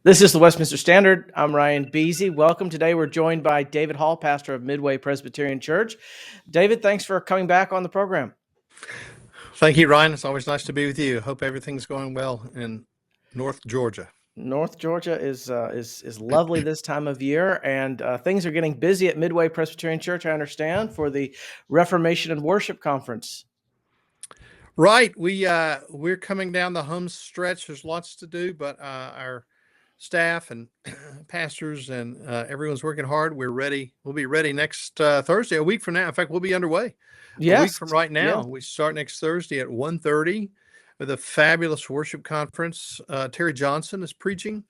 This is the Westminster Standard. I'm Ryan Beasy. Welcome. Today we're joined by David Hall, pastor of Midway Presbyterian Church. David, thanks for coming back on the program. Thank you, Ryan. It's always nice to be with you. Hope everything's going well in North Georgia. North Georgia is lovely this time of year, and things are getting busy at Midway Presbyterian Church, I understand, for the Reformation and Worship Conference. Right. We're coming down the home stretch. There's lots to do, but our staff and pastors and everyone's working hard. We're ready. We'll be ready next Thursday, a week from now. In fact, we'll be underway a week from right now. Yes. We start next Thursday at 1:30 with a fabulous worship conference. Terry Johnson is preaching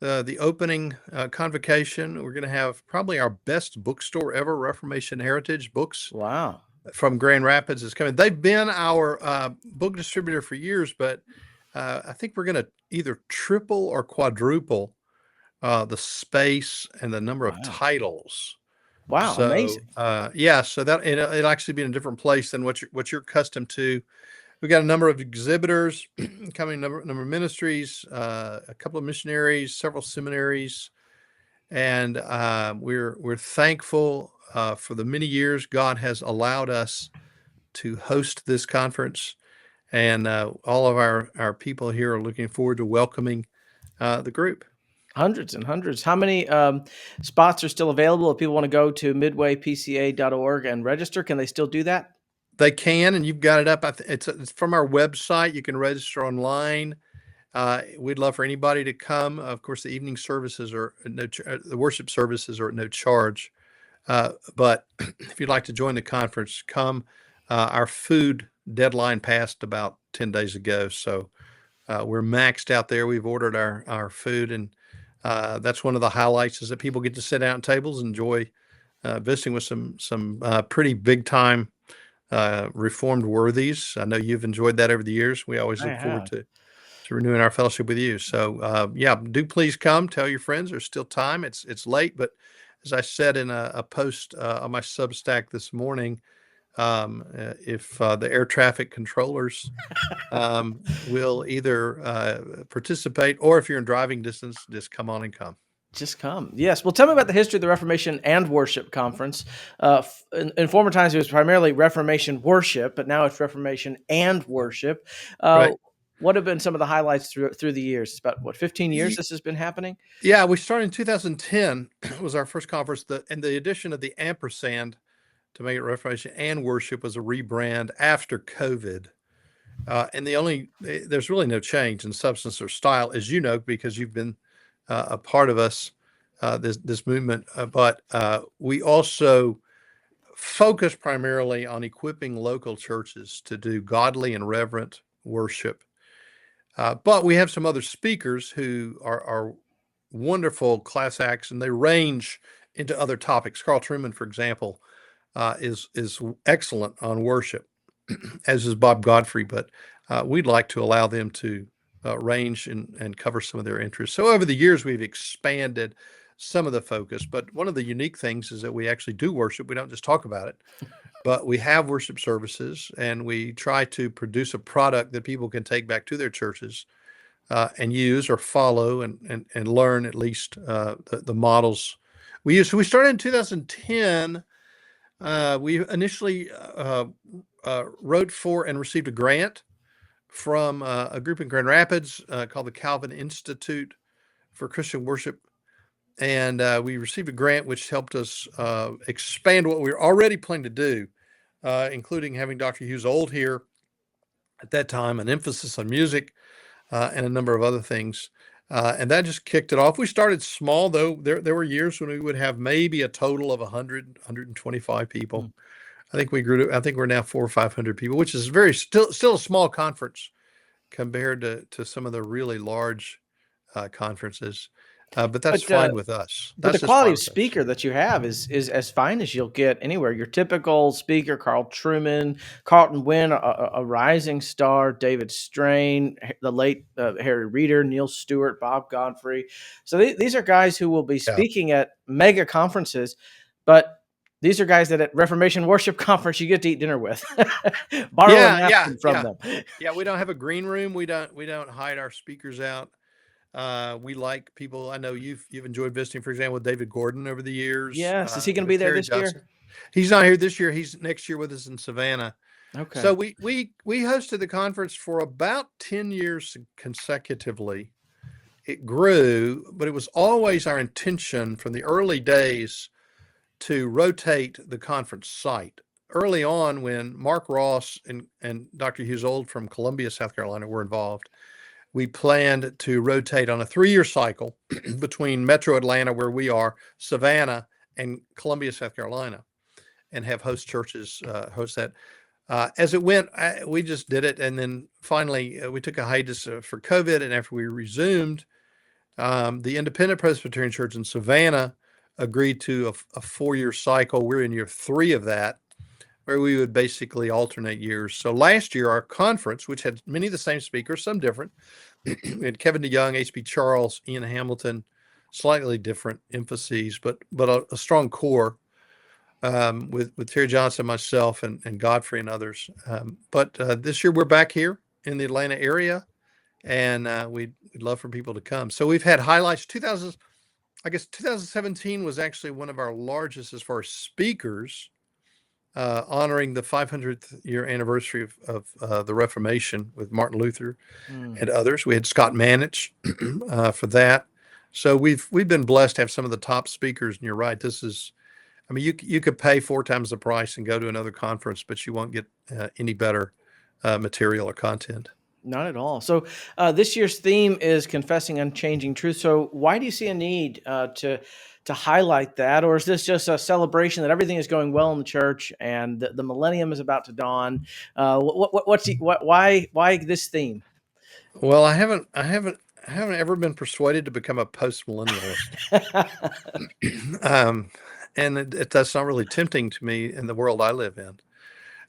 the opening convocation. We're going to have probably our best bookstore ever, Reformation Heritage Books. Wow. From Grand Rapids is coming. They've been our book distributor for years, but I think we're going to either triple or quadruple the space and the number of titles. Wow, So, amazing. So that it'll actually be in a different place than what you're accustomed to. We've got a number of exhibitors coming, number of ministries, a couple of missionaries, several seminaries, and we're thankful for the many years God has allowed us to host this conference, and all of our people here are looking forward to welcoming the group. Hundreds and hundreds. How many spots are still available? If people want to go to midwaypca.org and register, can they still do that? They can, and you've got it up. It's from our website. You can register online. We'd love for anybody to come. Of course, the evening services are the worship services are at no charge. But if you'd like to join the conference, come. Our food deadline passed about 10 days ago, so we're maxed out there. We've ordered our food, and that's one of the highlights is that people get to sit down at tables and enjoy visiting with some pretty big time Reformed worthies. I know you've enjoyed that over the years. We always look forward to renewing our fellowship with you. So do please come. Tell your friends. There's still time. It's late, but as I said in a post on my Substack this morning, if the air traffic controllers will either participate, or if you're in driving distance, just come on and come. Just come. Yes. Well, tell me about the history of the Reformation and Worship Conference. In former times, it was primarily Reformation worship, but now it's Reformation and worship. Right. What have been some of the highlights through the years? It's about, 15 years this has been happening? Yeah, we started in 2010 was our first conference. And the addition of the ampersand to make it Reformation and worship was a rebrand after COVID. And there's really no change in substance or style, as you know, because you've been a part of us, this movement. But we also focus primarily on equipping local churches to do godly and reverent worship. But we have some other speakers who are wonderful class acts, and they range into other topics. Carl Truman, for example, is excellent on worship, as is Bob Godfrey. But we'd like to allow them to range and cover some of their interests. So over the years, we've expanded some of the focus. But one of the unique things is that we actually do worship. We don't just talk about it. But we have worship services, and we try to produce a product that people can take back to their churches and use or follow and learn at least the models we use. So we started in 2010. We initially wrote for and received a grant from a group in Grand Rapids called the Calvin Institute for Christian Worship. And we received a grant which helped us expand what we were already planning to do, including having Dr. Hughes Old here at that time, an emphasis on music, and a number of other things. And that just kicked it off. We started small, though. There were years when we would have maybe a total of 100, 125 people. I think we grew to, I think we're now 400 or 500 people, which is still a small conference compared to some of the really large conferences. But that's fine with us. But the quality of speaker that you have is as fine as you'll get anywhere. Your typical speaker, Carl Truman, Carlton Wynn, a rising star, David Strain, the late Harry Reeder, Neil Stewart, Bob Godfrey. So these are guys who will be speaking at mega conferences, but these are guys that at Reformation Worship Conference you get to eat dinner with. Borrow a napkin from them. Yeah, we don't have a green room. We don't hide our speakers out. We like people. I know you've enjoyed visiting, for example, with David Gordon over the years, Yes. Is he going to be with there Terry this Johnson. year? He's not here this year. He's next year with us in Savannah. So Okay. we hosted the conference for about 10 years consecutively. It grew, but it was always our intention from the early days to rotate the conference site. Early on, when Mark Ross and Dr. Hughes Old from Columbia, South Carolina were involved, we planned to rotate on a 3-year cycle between Metro Atlanta, where we are, Savannah, and Columbia, South Carolina, and have host churches host that. As it went, we just did it. And then finally, we took a hiatus for COVID. And after we resumed, the Independent Presbyterian Church in Savannah agreed to a 4-year cycle. We're in year 3 of that, where we would basically alternate years. So last year, our conference, which had many of the same speakers, some different, we had Kevin DeYoung, H.B. Charles, Ian Hamilton, slightly different emphases, but a strong core, with Terry Johnson, myself, and Godfrey and others. But this year we're back here in the Atlanta area, and we'd love for people to come. So we've had highlights. 2017 was actually one of our largest as far as speakers, honoring the 500th year anniversary of the Reformation with Martin Luther and others. We had Scott Manich for that. So we've been blessed to have some of the top speakers. And you're right, this is, I mean, you could pay 4 times the price and go to another conference, but you won't get any better material or content. Not at all. So this year's theme is confessing unchanging truth. So why do you see a need to highlight that, or is this just a celebration that everything is going well in the church and the millennium is about to dawn? Why this theme? Well, I haven't ever been persuaded to become a post millennialist, and that's not really tempting to me in the world I live in.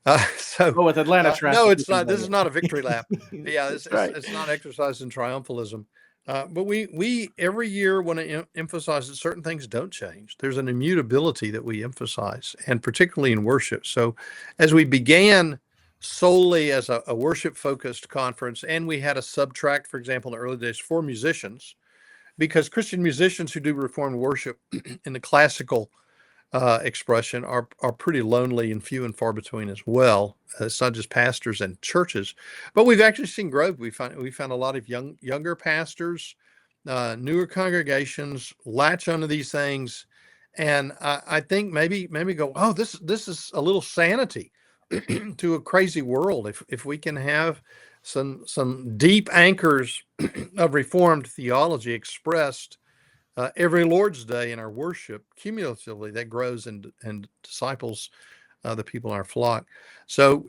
Oh, with Atlanta traffic. No, it's not. This is not a victory lap. Yeah, Right. it's not exercise in triumphalism. But we every year want to emphasize that certain things don't change. There's an immutability that we emphasize, and particularly in worship. So, as we began solely as a worship focused conference, and we had a subtract, for example, in the early days for musicians, because Christian musicians who do Reformed worship in the classical expression are pretty lonely and few and far between as well. It's not just pastors and churches, but we've actually seen growth. We found a lot of younger pastors, newer congregations latch onto these things, and I think maybe go, oh, this is a little sanity to a crazy world if we can have some deep anchors of Reformed theology expressed every Lord's Day in our worship, cumulatively, that grows and disciples the people in our flock. So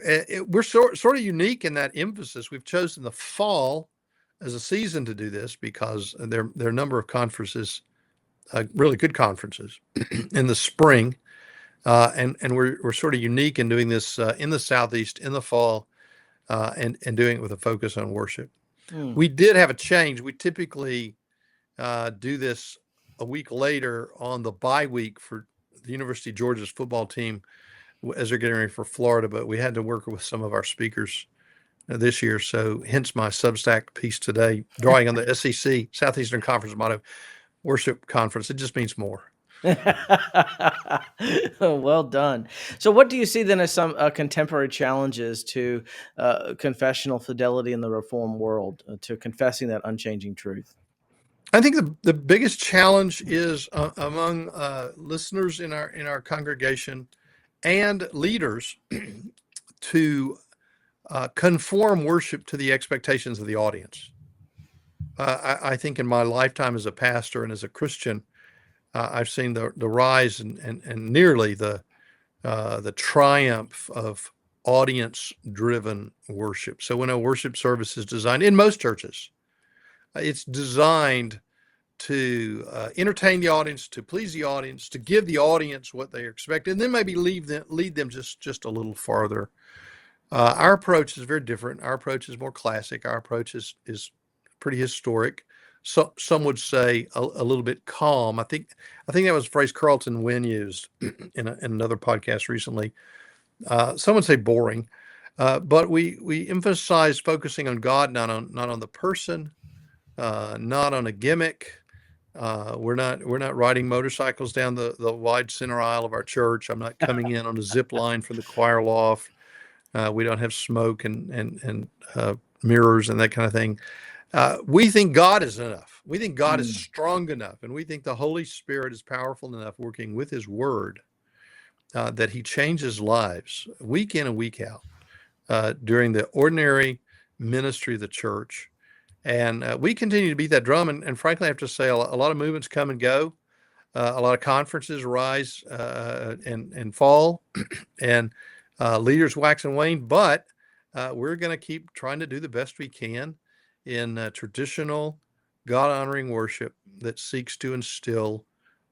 we're sort of unique in that emphasis. We've chosen the fall as a season to do this because there are a number of conferences, really good conferences, in the spring, and we're sort of unique in doing this in the Southeast in the fall, and doing it with a focus on worship. We did have a change. We typically do this a week later on the bye week for the University of Georgia's football team as they're getting ready for Florida, but we had to work with some of our speakers this year. So hence my Substack piece today, drawing on the SEC, Southeastern Conference motto, worship conference. It just means more. Well done. So what do you see then as some contemporary challenges to confessional fidelity in the Reformed world, to confessing that unchanging truth? I think the biggest challenge is among listeners in our congregation and leaders to conform worship to the expectations of the audience. I think in my lifetime as a pastor and as a Christian, I've seen the rise and nearly the triumph of audience-driven worship. So when a worship service is designed in most churches, it's designed to entertain the audience, to please the audience, to give the audience what they expect, and then maybe lead them just a little farther. Our approach is very different. Our approach is more classic. Our approach is pretty historic. So some would say a little bit calm. I think that was a phrase Carlton Wynn used in another podcast recently. Some would say boring, but we emphasize focusing on God, not on the person, not on a gimmick. We're not riding motorcycles down the wide center aisle of our church. I'm not coming in on a zip line from the choir loft. We don't have smoke and mirrors and that kind of thing. We think God is enough. We think God is strong enough, and we think the Holy Spirit is powerful enough, working with His Word, that He changes lives week in and week out during the ordinary ministry of the church. And we continue to beat that drum. And frankly, I have to say, a lot of movements come and go. A lot of conferences rise and fall, and leaders wax and wane. But we're going to keep trying to do the best we can in traditional, God-honoring worship that seeks to instill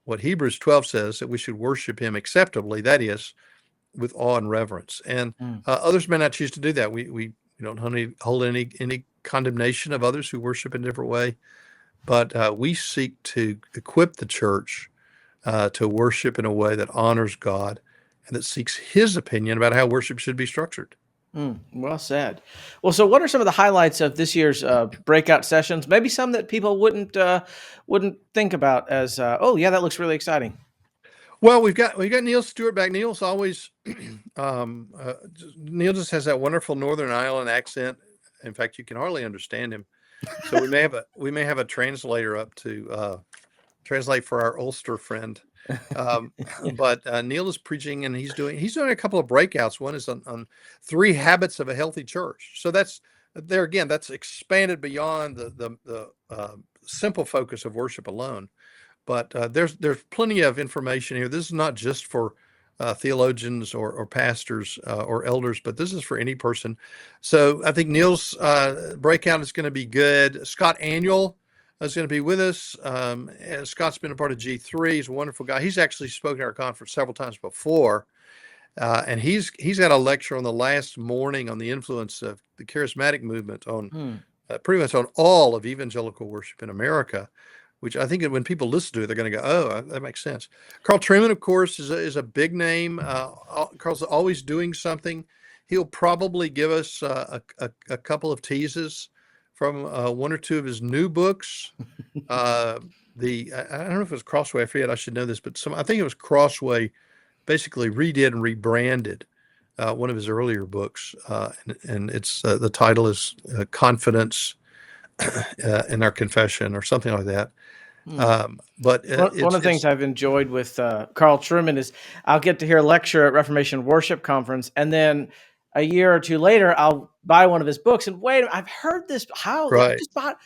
what Hebrews 12 says, that we should worship Him acceptably, that is, with awe and reverence. And others may not choose to do that. We don't hold any condemnation of others who worship in a different way, but we seek to equip the church to worship in a way that honors God and that seeks His opinion about how worship should be structured. Well said. Well, so what are some of the highlights of this year's breakout sessions? Maybe some that people wouldn't think about as, oh yeah, that looks really exciting. Well, we've got Neil Stewart back. Neil's always Neil just has that wonderful Northern Ireland accent. In fact, you can hardly understand him. So we may have a translator up to translate for our Ulster friend. But Neil is preaching, and he's doing a couple of breakouts. One is on 3 habits of a healthy church. So that's expanded beyond the simple focus of worship alone. But there's plenty of information here. This is not just for theologians or pastors or elders, but this is for any person. So I think Neil's breakout is going to be good. Scott Annual is going to be with us. Scott's been a part of G3. He's a wonderful guy. He's actually spoken at our conference several times before. And he's got a lecture on the last morning on the influence of the charismatic movement on pretty much on all of evangelical worship in America, which I think when people listen to it, they're going to go, oh, that makes sense. Carl Trueman, of course, is a big name. Carl's always doing something. He'll probably give us a couple of teases from 1 or 2 of his new books. I don't know if it was Crossway. I forget. I should know this, but I think it was Crossway basically redid and rebranded one of his earlier books, and it's the title is Confidence in Our Confession or something like that. But one of the things I've enjoyed with Carl Trueman is I'll get to hear a lecture at Reformation Worship Conference, and then a year or 2 later, I'll buy one of his books. And wait, I've heard this. How? Right. I just bought.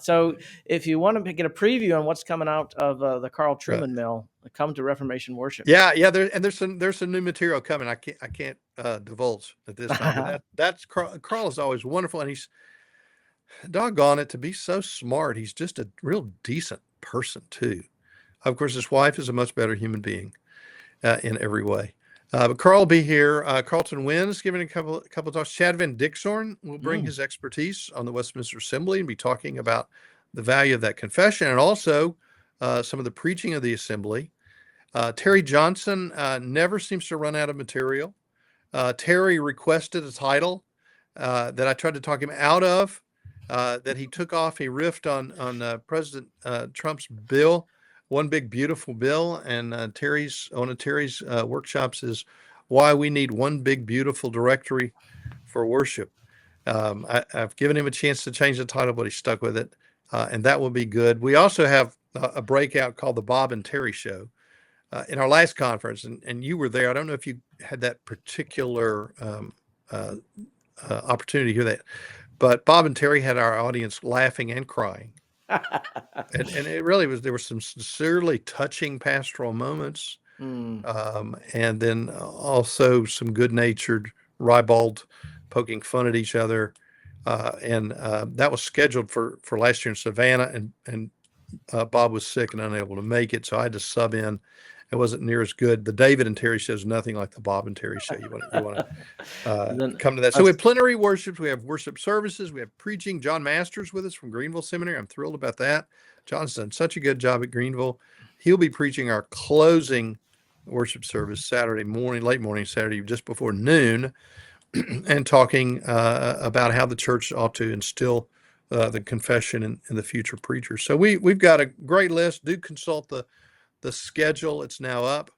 So if you want to get a preview on what's coming out of the Carl Trueman mill, come to Reformation Worship. Yeah. There's some new material coming. I can't divulge at this time. But Carl is always wonderful, and he's doggone it, to be so smart. He's just a real decent person too. Of course, his wife is a much better human being in every way. But Carl will be here. Carlton Wynn is giving a couple of talks. Chad Van Dixhorn will bring his expertise on the Westminster Assembly and be talking about the value of that confession and also some of the preaching of the assembly. Terry Johnson never seems to run out of material. Terry requested a title that I tried to talk him out of, that he took off. He riffed on President Trump's bill, One Big Beautiful Bill, and one of Terry's workshops is why we need one big beautiful directory for worship. I've given him a chance to change the title, but he stuck with it, and that will be good. We also have a breakout called the Bob and Terry Show in our last conference, and you were there. I don't know if you had that particular opportunity to hear that, but Bob and Terry had our audience laughing and crying. And it really was, there were some sincerely touching pastoral moments, and then also some good-natured ribald poking fun at each other, and that was scheduled for last year in Savannah, and Bob was sick and unable to make it, so I had to sub in. It wasn't near as good. The David and Terry show is nothing like the Bob and Terry show. You want to come to that. So we have plenary worships. We have worship services. We have preaching. John Masters with us from Greenville Seminary. I'm thrilled about that. John's done such a good job at Greenville. He'll be preaching our closing worship service Saturday morning, late morning Saturday, just before noon, and talking about how the church ought to instill the confession and the future preacher. So we've got a great list. Do consult the schedule. It's now up,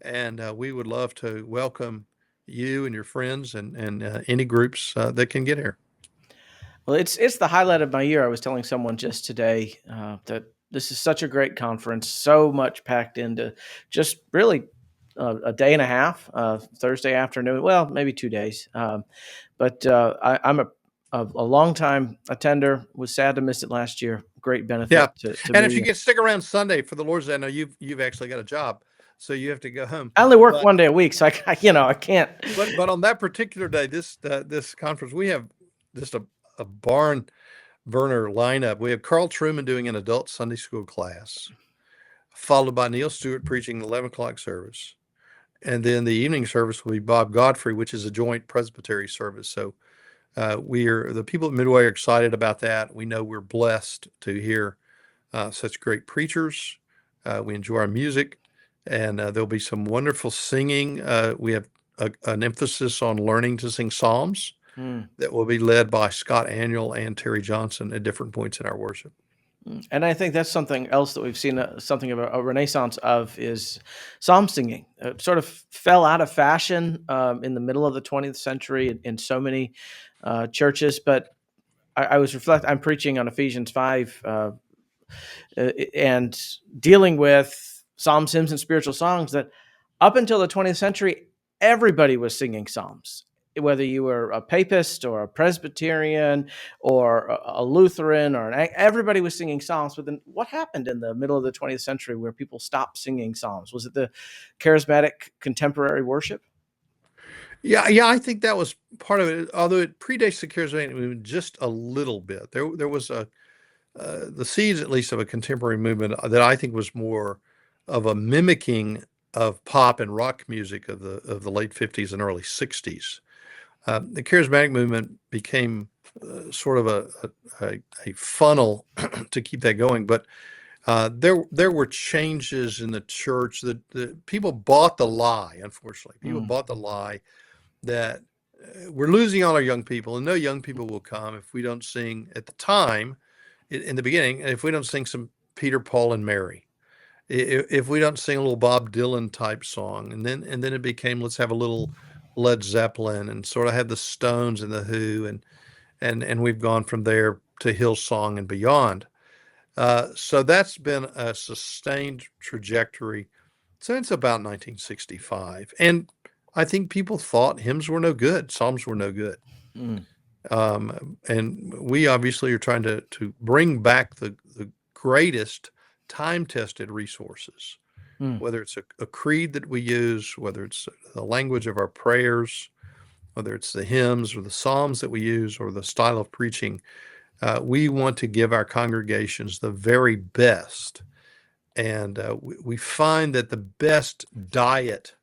and we would love to welcome you and your friends and any groups that can get here. Well, it's the highlight of my year. I was telling someone just today that this is such a great conference, so much packed into just really a day and a half, Thursday afternoon. Well, maybe 2 days, but I'm a long time attender. Was sad to miss it last year. Great Yeah, benefit to and if you me. get stick around Sunday for the Lord's Day, I know you've actually got a job, so you have to go home. I only work But 1 day a week, so I can't. but on that particular day, this conference, we have just a barn burner lineup. We have Carl Truman doing an adult Sunday school class, followed by Neil Stewart preaching the 11 o'clock service. And then the evening service will be Bob Godfrey, which is a joint presbytery service. So the people at Midway are excited about that. We know we're blessed to hear such great preachers. We enjoy our music, and there'll be some wonderful singing. We have an emphasis on learning to sing psalms that will be led by Scott Annual and Terry Johnson at different points in our worship. And I think that's something else that we've seen something of a renaissance of is psalm singing. It sort of fell out of fashion in the middle of the 20th century in so many churches. But I was reflecting. I'm preaching on Ephesians 5 and dealing with psalms, hymns, and spiritual songs that up until the 20th century, everybody was singing psalms. Whether you were a papist or a Presbyterian or a Lutheran everybody was singing psalms. But then what happened in the middle of the 20th century where people stopped singing psalms? Was it the charismatic contemporary worship? Yeah, I think that was part of it. Although it predates the charismatic movement just a little bit. There was the seeds, at least, of a contemporary movement that I think was more of a mimicking of pop and rock music of the late 50s and early 60s. The charismatic movement became sort of a funnel to keep that going, but there were changes in the church that the people bought the lie. Unfortunately, people bought the lie that we're losing all our young people, and no young people will come if we don't sing at the time in the beginning. If we don't sing some Peter, Paul, and Mary, if we don't sing a little Bob Dylan type song, and then it became, let's have a little Led Zeppelin, and sort of had the Stones and the Who, and we've gone from there to Hillsong and beyond. So that's been a sustained trajectory since about 1965, and I think people thought hymns were no good, psalms were no good. And we obviously are trying to bring back the greatest time-tested resources, whether it's a creed that we use, whether it's the language of our prayers, whether it's the hymns or the psalms that we use, or the style of preaching. We want to give our congregations the very best. And we find that the best diet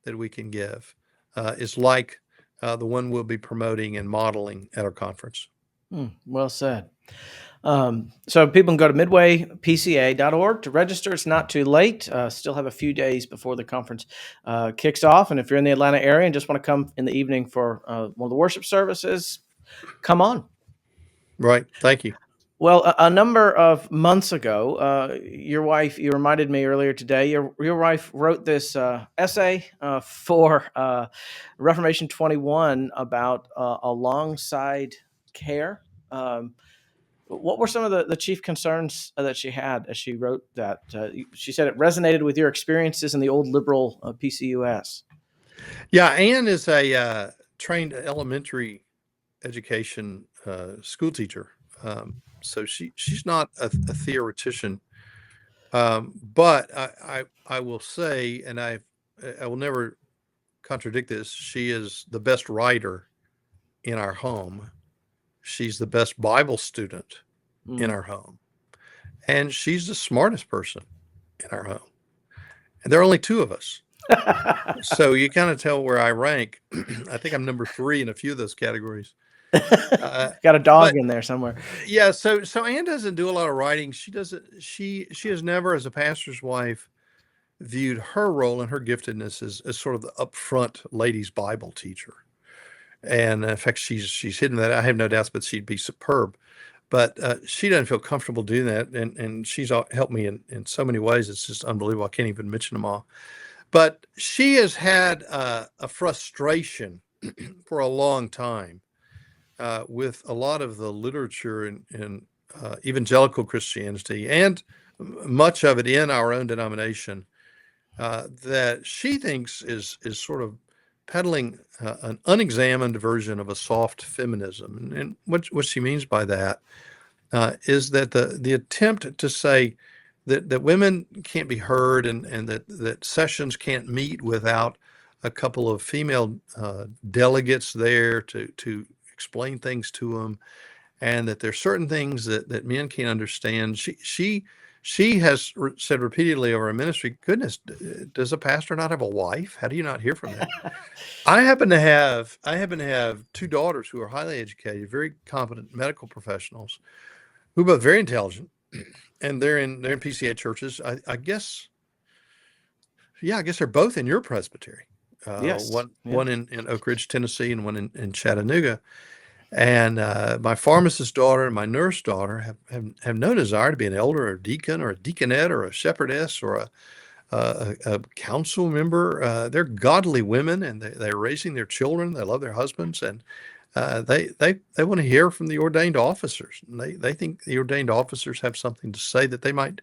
that we can give is like the one we'll be promoting and modeling at our conference. Well said. So people can go to midwaypca.org to register. It's not too late. Still have a few days before the conference kicks off. And if you're in the Atlanta area and just want to come in the evening for one of the worship services, come on. Right. Thank you. Well, a number of months ago, your wife, you reminded me earlier today, your wife wrote this essay for Reformation 21 about alongside care. What were some of the chief concerns that she had as she wrote that? She said it resonated with your experiences in the old liberal PCUS. Yeah, Anne is a trained elementary education school teacher. So she's not a theoretician. But I will say, and I will never contradict this, she is the best writer in our home. She's the best Bible student in our home. And she's the smartest person in our home. And there are only two of us. So you kind of tell where I rank. I think I'm number 3 in a few of those categories. Got a dog in there somewhere. Yeah. So Anne doesn't do a lot of writing. She has never, as a pastor's wife, viewed her role and her giftedness as sort of the upfront ladies' Bible teacher. And in fact, she's hidden that. I have no doubts, but she'd be superb. but she doesn't feel comfortable doing that, and she's helped me in so many ways. It's just unbelievable. I can't even mention them all. But she has had a frustration for a long time with a lot of the literature in evangelical Christianity, and much of it in our own denomination, that she thinks is sort of peddling an unexamined version of a soft feminism. And what she means by that is that the attempt to say that women can't be heard, and that sessions can't meet without a couple of female delegates there to explain things to them, and that there's certain things that men can't understand. She has said repeatedly over our ministry, goodness, does a pastor not have a wife? How do you not hear from that? I happen to have two daughters who are highly educated, very competent medical professionals, who are both very intelligent, and they're in PCA churches. I guess they're both in your presbytery. Yes. One in Oak Ridge, Tennessee, and one in Chattanooga. And my pharmacist daughter and my nurse daughter have no desire to be an elder or a deacon or a deaconette or a shepherdess or a council member. They're godly women, and they're raising their children. They love their husbands, and they want to hear from the ordained officers. And they think the ordained officers have something to say that they might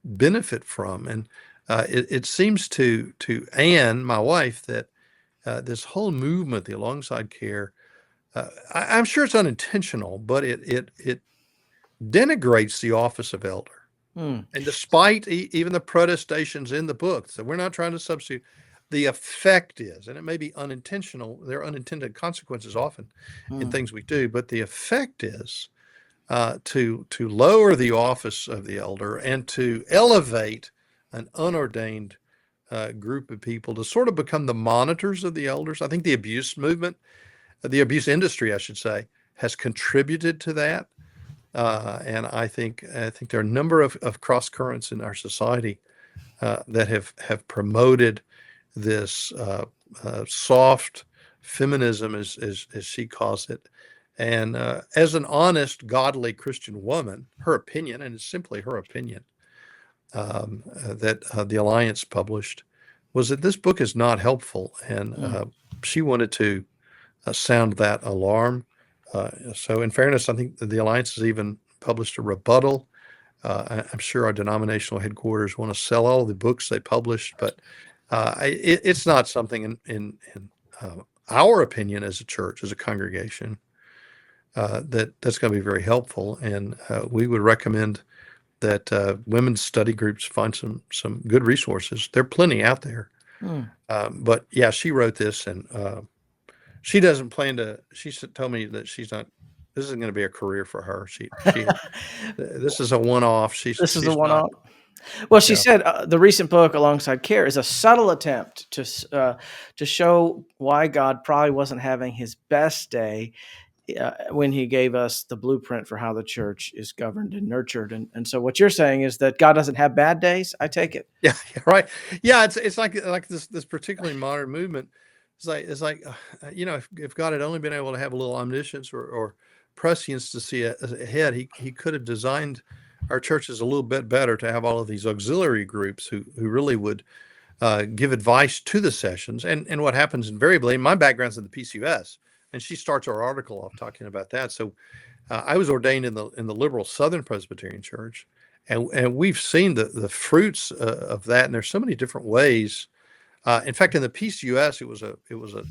benefit from. And it seems to Anne, my wife, that this whole movement, the alongside care, I'm sure it's unintentional, but it denigrates the office of elder. And despite even the protestations in the book, so we're not trying to substitute, the effect is, and it may be unintentional, there are unintended consequences often in things we do, but the effect is to lower the office of the elder and to elevate an unordained group of people to sort of become the monitors of the elders. I think the abuse movement, the abuse industry, I should say, has contributed to that. And I think there are a number of cross currents in our society that have promoted this soft feminism, as she calls it. And as an honest, godly Christian woman, her opinion, and it's simply her opinion, that the Alliance published, was that this book is not helpful. And she wanted to sound that alarm. So in fairness, I think the Alliance has even published a rebuttal. I'm sure our denominational headquarters want to sell all the books they published, but it's not something in our opinion as a church, as a congregation, that's going to be very helpful. And we would recommend that women's study groups find some good resources. There are plenty out there. But yeah, she wrote this, and she doesn't plan to. She told me that she's not. This isn't going to be a career for her. This is a one-off. She's a one-off. Well, she said the recent book, Alongside Care, is a subtle attempt to show why God probably wasn't having his best day when he gave us the blueprint for how the church is governed and nurtured. And so what you're saying is that God doesn't have bad days. I take it. Yeah, right. Yeah, it's like this particularly modern movement. It's like if God had only been able to have a little omniscience or prescience to see ahead, he could have designed our churches a little bit better to have all of these auxiliary groups who really would give advice to the sessions. And what happens invariably, my background's in the PCUS, and she starts our article off talking about that. So I was ordained in the liberal Southern Presbyterian Church, and we've seen the fruits of that. And there's so many different ways. In fact, in the PCUS, it was a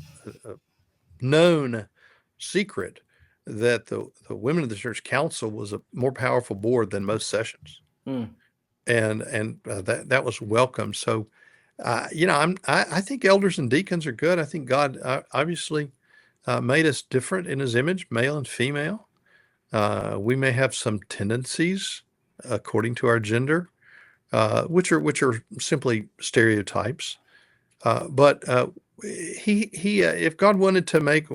known secret that the Women of the Church Council was a more powerful board than most sessions, and that was welcome. So, I think elders and deacons are good. I think God obviously made us different in His image, male and female. We may have some tendencies according to our gender, which are simply stereotypes. But if God wanted to make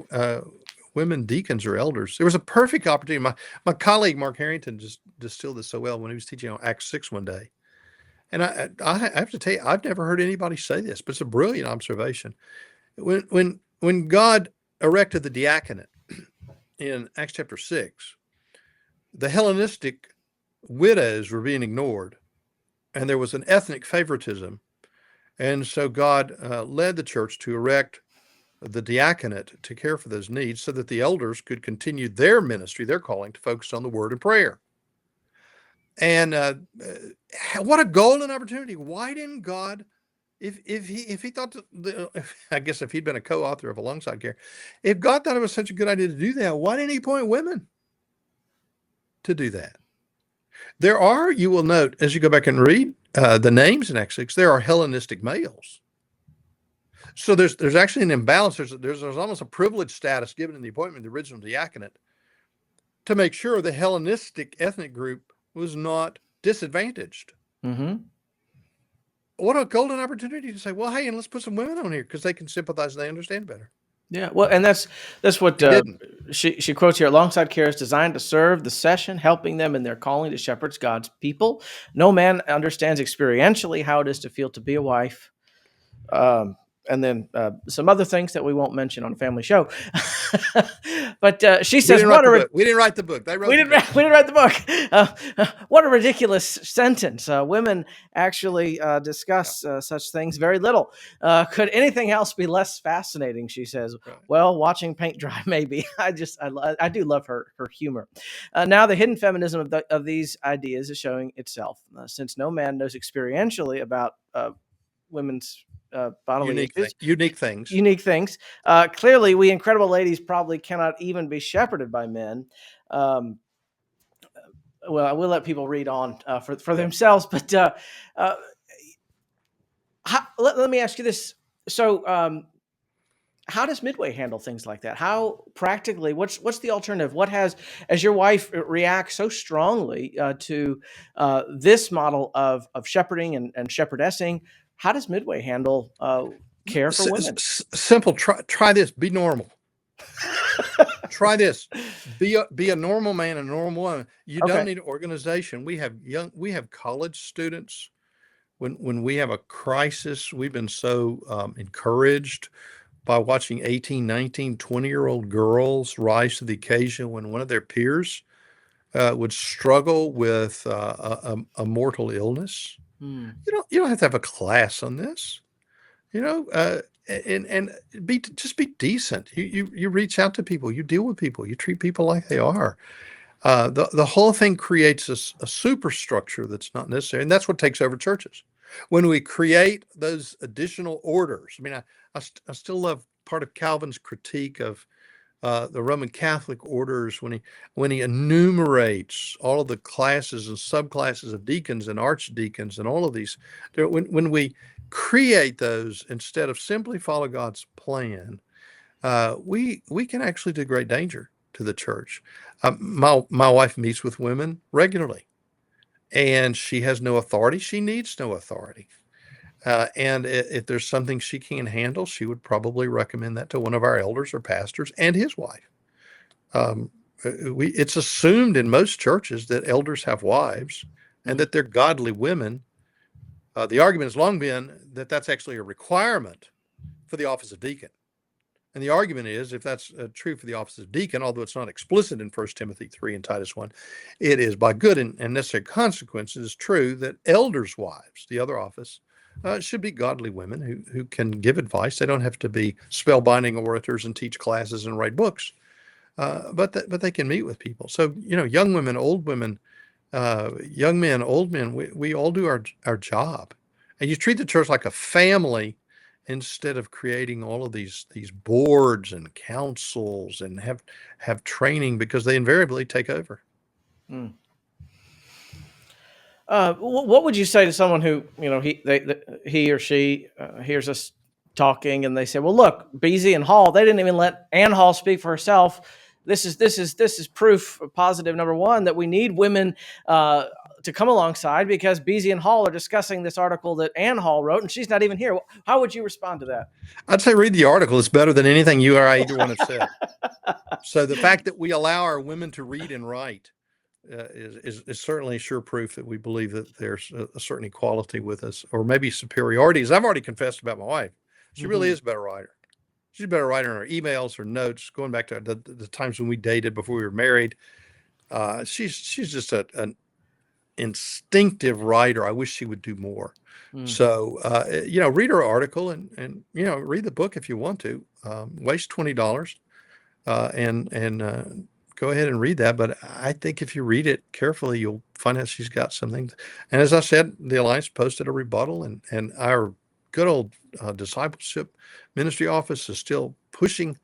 women deacons or elders, there was a perfect opportunity. My colleague Mark Harrington just distilled this so well when he was teaching on Acts 6 one day. And I have to tell you, I've never heard anybody say this, but it's a brilliant observation. When God erected the diaconate in Acts chapter 6, the Hellenistic widows were being ignored, and there was an ethnic favoritism. And so God led the church to erect the diaconate to care for those needs so that the elders could continue their ministry, their calling to focus on the word and prayer. And what a golden opportunity. Why didn't God, if he thought I guess if he'd been a co-author of Alongside Care, if God thought it was such a good idea to do that, why didn't he appoint women to do that? There are, you will note as you go back and read the names in Acts 6, there are Hellenistic males. So there's actually an imbalance. There's almost a privileged status given in the appointment of the original diaconate to make sure the Hellenistic ethnic group was not disadvantaged. Mm-hmm. What a golden opportunity to say, well, hey, and let's put some women on here because they can sympathize and they understand better. Yeah, well, and that's what she quotes here. Alongside Care is designed to serve the session, helping them in their calling to shepherd God's people. No man understands experientially how it is to feel to be a wife. And then some other things that we won't mention on a family show. But she says, we didn't write the book. They wrote we didn't write the book. What a ridiculous sentence. Women actually discuss such things very little. Could anything else be less fascinating? She says. Right. Well, watching paint dry, maybe. I do love her humor. Now, the hidden feminism of these ideas is showing itself, since no man knows experientially about women's bodily unique things. Clearly, we incredible ladies probably cannot even be shepherded by men. Well, I will let people read on for themselves, but let me ask you this. So, how does Midway handle things like that? How practically, what's the alternative? What has, as your wife reacts so strongly to this model of shepherding and shepherdessing, how does Midway handle care for women? Simple. Try this. Be normal. Try this. Be a normal man and a normal woman. You don't need an organization. We have college students. When we have a crisis, we've been so encouraged by watching 18, 19, 20-year-old girls rise to the occasion when one of their peers would struggle with a mortal illness. You don't have to have a class on this, and be decent. You reach out to people, you deal with people, you treat people like they are. The whole thing creates a superstructure that's not necessary, and that's what takes over churches. When we create those additional orders, I mean, I still love part of Calvin's critique of the Roman Catholic orders when he enumerates all of the classes and subclasses of deacons and archdeacons and all of these. When we create those instead of simply follow God's plan, we can actually do great danger to the church. My wife meets with women regularly, and she has no authority. She needs no authority. And if there's something she can't handle, she would probably recommend that to one of our elders or pastors and his wife. It's assumed in most churches that elders have wives and that they're godly women. The argument has long been that that's actually a requirement for the office of deacon. And the argument is, if that's true for the office of deacon, although it's not explicit in 1 Timothy 3 and Titus 1, it is by good and necessary consequences true that elders' wives, the other office, should be godly women who can give advice. They don't have to be spellbinding orators and teach classes and write books, but they can meet with people. So, young women, old women, young men, old men, we all do our job. And you treat the church like a family instead of creating all of these boards and councils and have training, because they invariably take over. What would you say to someone who, he or she hears us talking and they say, well, look, Beasley and Hall, they didn't even let Ann Hall speak for herself. This is proof positive number one that we need women to come alongside, because Beasley and Hall are discussing this article that Ann Hall wrote, and she's not even here. How would you respond to that? I'd say read the article. It's better than anything you or I either one have said. So the fact that we allow our women to read and write is certainly sure proof that we believe that there's a certain equality with us, or maybe superiority. As I've already confessed about my wife, she really is a better writer. She's a better writer in her emails, her notes, going back to the times when we dated before we were married. She's just an instinctive writer. I wish she would do more. Mm. So, read her article and read the book if you want to. Waste $20 and go ahead and read that. But I think if you read it carefully, you'll find out she's got some things. And as I said, the Alliance posted a rebuttal, and our good old discipleship ministry office is still pushing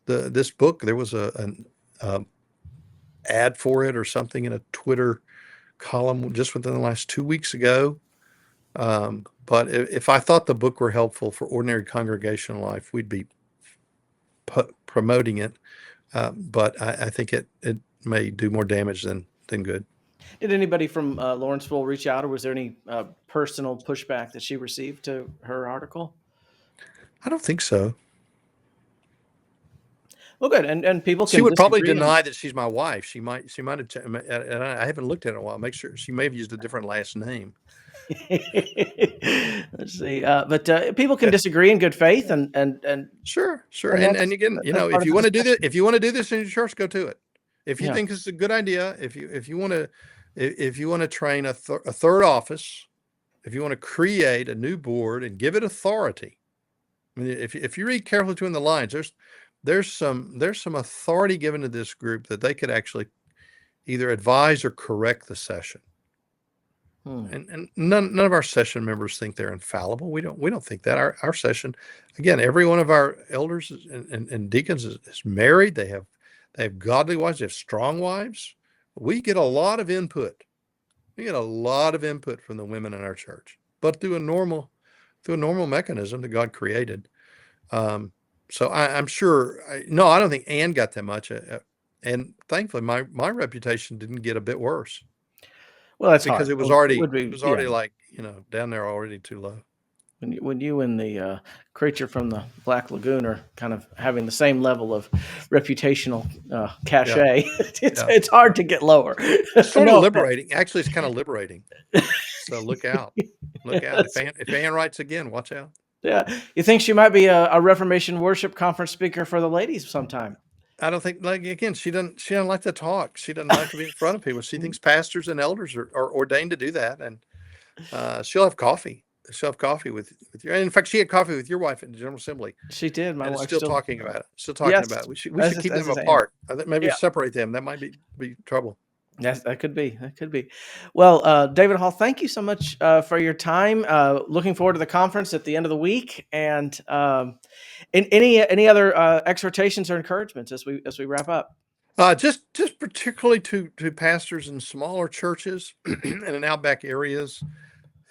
this book. There was an ad for it or something in a Twitter column just within the last 2 weeks ago. But if I thought the book were helpful for ordinary congregational life, we'd be promoting it. But I think it may do more damage than good. Did anybody from Lawrenceville reach out, or was there any personal pushback that she received to her article? I don't think so. Well, good, and people can She would probably disagree deny that she's my wife. She might have, and I haven't looked at it in a while. Make sure she may have used a different last name. Let's see, but people can disagree in good faith, and Sure. and And again, part if of you the want to do this, discussion. if you want to do this in your church, go to it. If you Yeah. think this is a good idea, if you want to train a third office, if you want to create a new board and give it authority. I mean, if you read carefully between the lines, there's some authority given to this group that they could actually either advise or correct the session. And none of our session members think they're infallible. We don't think that. Our session, again, every one of our elders and deacons is married. They have godly wives. They have strong wives. We get a lot of input. We get a lot of input from the women in our church, but through a normal mechanism that God created. So I'm sure. I don't think Ann got that much. And thankfully, my reputation didn't get a bit worse. Well, that's because hard. it was It already would be, like down there already too low. when you and the creature from the Black Lagoon are kind of having the same level of reputational cachet, it's hard to get lower. It's sort of liberating. Actually, it's kind of liberating. So look out. If Ann writes again, watch out. Yeah, you think she might be a Reformation worship conference speaker for the ladies sometime? I don't think, she doesn't like to talk. She doesn't like to be in front of people. She thinks pastors and elders are ordained to do that, and she'll have coffee. She'll have coffee with you. And in fact, she had coffee with your wife at the General Assembly. She did. My wife still talking about it. Yes, We should keep them apart. I think maybe separate them. That might be trouble. Yes, that could be. Well, David Hall, thank you so much for your time. Looking forward to the conference at the end of the week, and any other exhortations or encouragements as we wrap up. Just particularly to pastors in smaller churches and in outback areas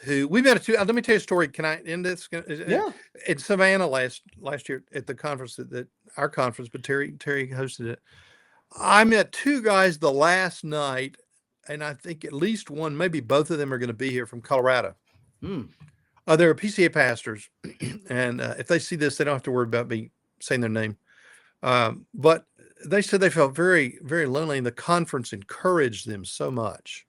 who we met. Let me tell you a story. Can I end this? Yeah. In Savannah last year at the conference that our conference, but Terry hosted it. I met two guys the last night, and I think at least one, maybe both of them are going to be here from Colorado. They're PCA pastors, and if they see this, they don't have to worry about me saying their name. But they said they felt very, very lonely, and the conference encouraged them so much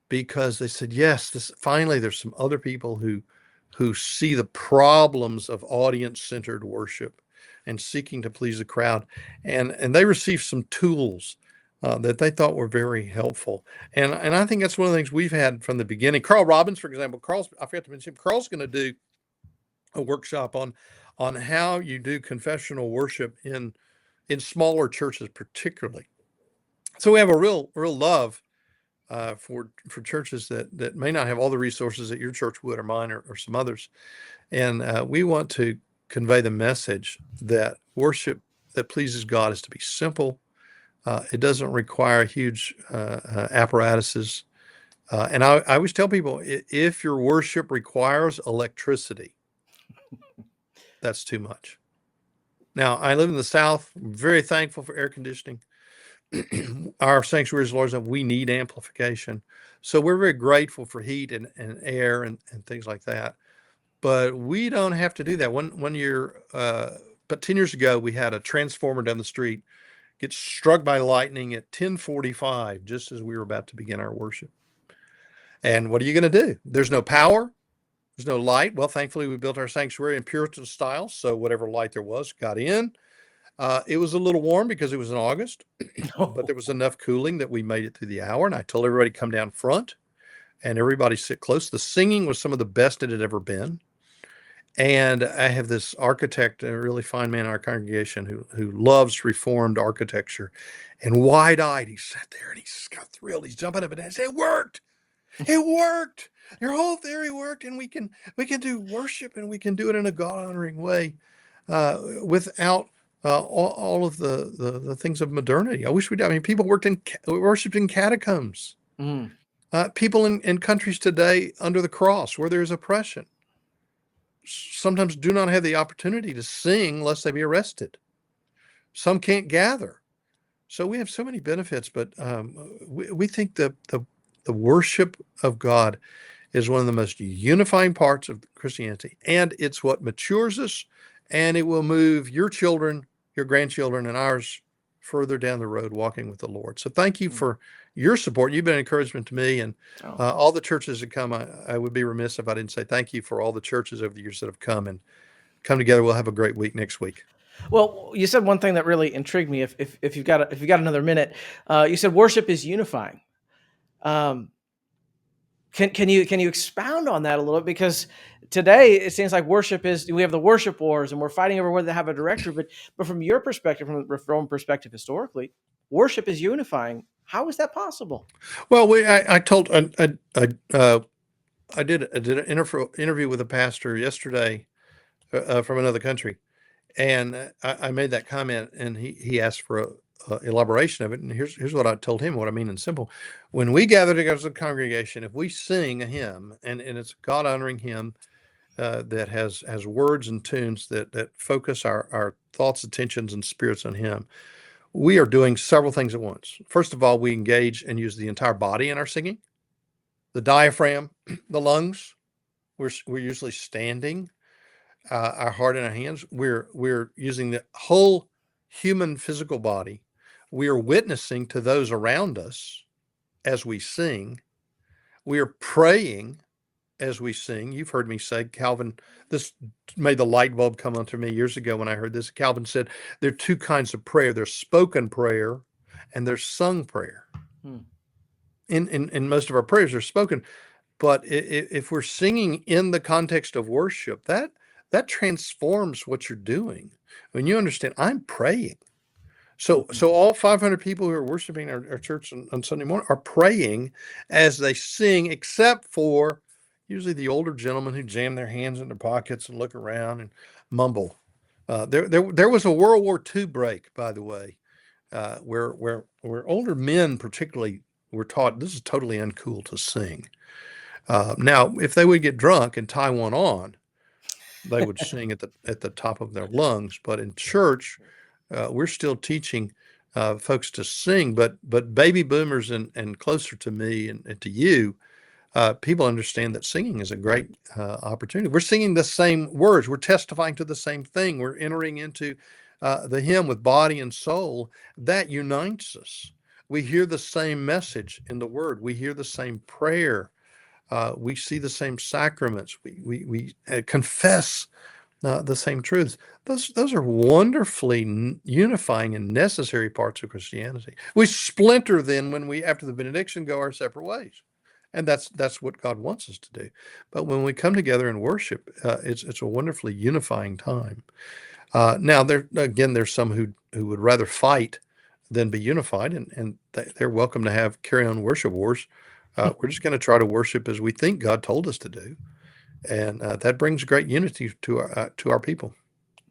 because they said, yes, finally there's some other people who see the problems of audience-centered worship and seeking to please the crowd. And they received some tools that they thought were very helpful. And I think that's one of the things we've had from the beginning. Carl Robbins, for example, I forgot to mention, Carl's going to do a workshop on how you do confessional worship in smaller churches, particularly. So we have a real love for churches that may not have all the resources that your church would, or mine, or some others. And we want to convey the message that worship that pleases God is to be simple. It doesn't require huge apparatuses. And I always tell people, if your worship requires electricity, that's too much. Now, I live in the South. I'm very thankful for air conditioning. Our sanctuaries, Lord's, we need amplification. So we're very grateful for heat and air and things like that. But we don't have to do that. One year, but 10 years ago, we had a transformer down the street get struck by lightning at 10:45, just as we were about to begin our worship. And what are you going to do? There's no power. There's no light. Well, thankfully, we built our sanctuary in Puritan style, so whatever light there was got in. It was a little warm because it was in August, Oh, but there was enough cooling that we made it through the hour. And I told everybody to come down front and everybody sit close. The singing was some of the best it had ever been. And I have this architect, a really fine man in our congregation who loves Reformed architecture. And wide-eyed, he sat there and he's got thrilled. He's jumping up and down. He said, "It worked! It worked! Your whole theory worked, and we can do worship, and we can do it in a God-honoring way without all of the things of modernity." I wish we'd. I mean, people worshipped in catacombs. mm, People in countries today under the cross where there is oppression sometimes do not have the opportunity to sing lest they be arrested. Some can't gather. So we have so many benefits, but we think that the worship of God is one of the most unifying parts of Christianity, and it's what matures us, and it will move your children, your grandchildren, and ours further down the road walking with the Lord. So thank you for your support. You've been an encouragement to me and all the churches that come. I would be remiss if I didn't say thank you for all the churches over the years that have come and come together. We'll have a great week next week. Well, you said one thing that really intrigued me. If you've got another minute, you said worship is unifying. Can you expound on that a little bit? Because today it seems like we have the worship wars and we're fighting over whether to have a director. But from your perspective, from the Reformed perspective, historically, worship is unifying. How is that possible? Well, I did an interview with a pastor yesterday from another country, and I made that comment, and he asked for a elaboration of it. And here's what I told him. What I mean in simple: when we gather together as a congregation, if we sing a hymn, and it's a God honoring hymn that has words and tunes that focus our thoughts, attentions, and spirits on Him, we are doing several things at once. First of all, we engage and use the entire body in our singing. The diaphragm, the lungs. We're usually standing. Our heart and our hands. We're using the whole human physical body. We are witnessing to those around us as we sing. We are praying as we sing. You've heard me say, Calvin, this made the light bulb come onto me years ago when I heard this. Calvin said there are two kinds of prayer. There's spoken prayer and there's sung prayer. In most of our prayers are spoken, but if we're singing in the context of worship, that transforms what you're doing. When you understand, I'm praying. So all 500 people who are worshiping our church on Sunday morning are praying as they sing, except for usually the older gentlemen who jam their hands in their pockets and look around and mumble. There was a World War II break, by the way, where older men particularly were taught this is totally uncool to sing. Now, if they would get drunk and tie one on, they would sing at the top of their lungs. But in church, we're still teaching folks to sing. But baby boomers and closer to me and to you, people understand that singing is a great opportunity. We're singing the same words. We're testifying to the same thing. We're entering into the hymn with body and soul. That unites us. We hear the same message in the word. We hear the same prayer. We see the same sacraments. We confess the same truths. Those are wonderfully unifying and necessary parts of Christianity. We splinter then when we, after the benediction, go our separate ways. And that's what God wants us to do. But when we come together and worship, it's a wonderfully unifying time. Now, there's some who would rather fight than be unified, and they're welcome to carry on worship wars. We're just going to try to worship as we think God told us to do, and that brings great unity to our people.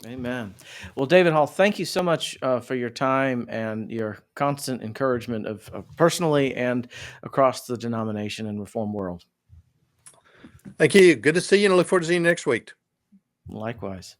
Amen. Well, David Hall, thank you so much for your time and your constant encouragement of personally and across the denomination and Reform world. Thank you. Good to see you, and I look forward to seeing you next week. Likewise.